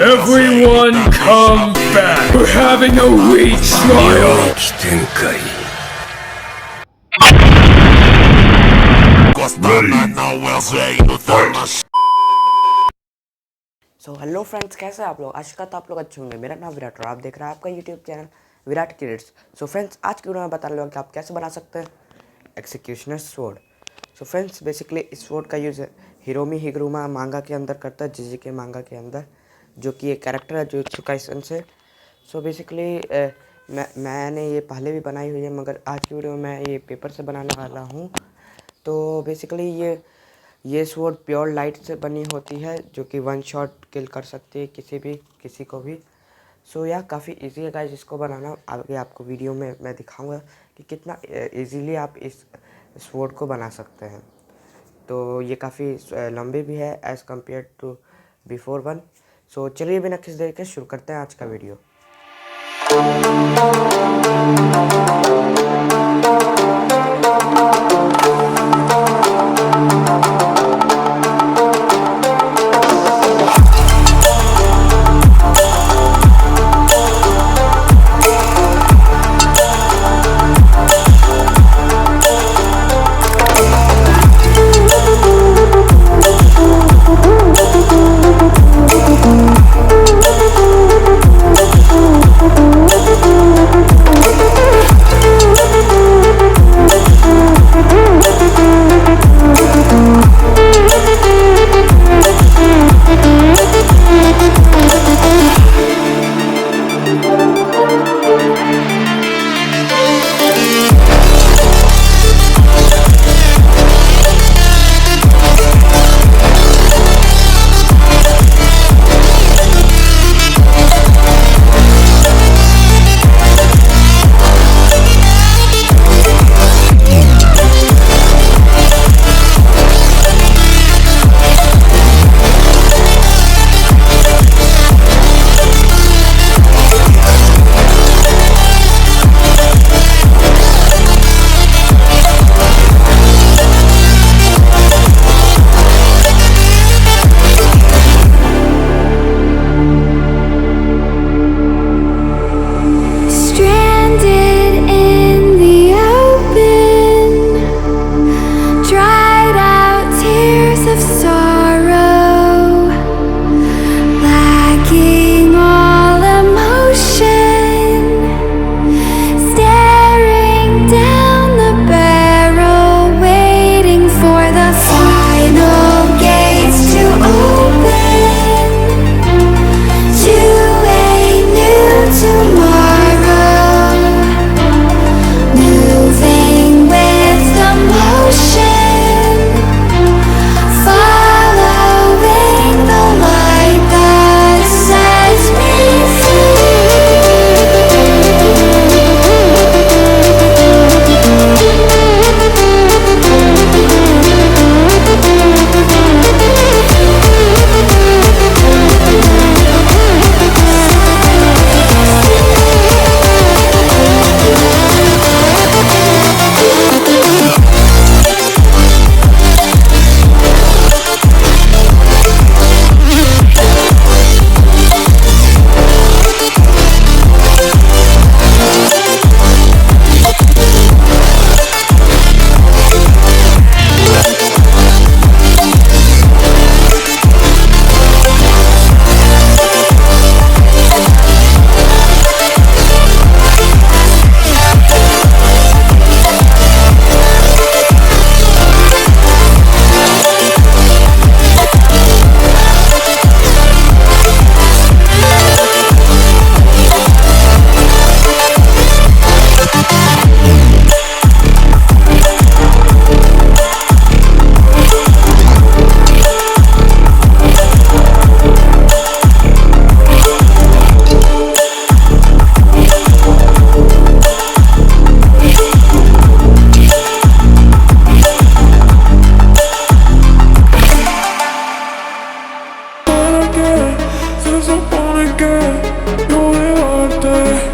Everyone come back. We're having a weak trial. So hello friends, कैसे हैं आप लोग। आशा करता आप लोग अच्छे होंगे। मेरा नाम विराट और आप देख रहे हैं आपका YouTube channel Virat creates. So friends, आज की वीडियो में बताने लगा कि आप कैसे बना सकते हैं executioner sword. So friends, basically इस स्वॉर्ड का यूज़ हिरोमी हिगुरुमा मांगा के अंदर करता है, जेजेके मांगा के अंदर, जो कि एक कैरेक्टर है जो काइसन से। सो बेसिकली मैंने ये पहले भी बनाई हुई है, मगर आज की वीडियो में मैं ये पेपर से बनाने वाला हूँ। तो बेसिकली ये स्वॉर्ड प्योर लाइट से बनी होती है, जो कि वन शॉट किल कर सकती है किसी को भी। सो यह काफ़ी इजी है गाइस इसको बनाना। आगे आपको वीडियो में मैं दिखाऊंगा कि कितना इजीली आप इस स्वॉर्ड को बना सकते हैं। तो ये काफ़ी लंबी भी है as compare to before one. So चलिए बिना किसी देर के शुरू करते हैं आज का video. Since I wanna get, you ain't all day.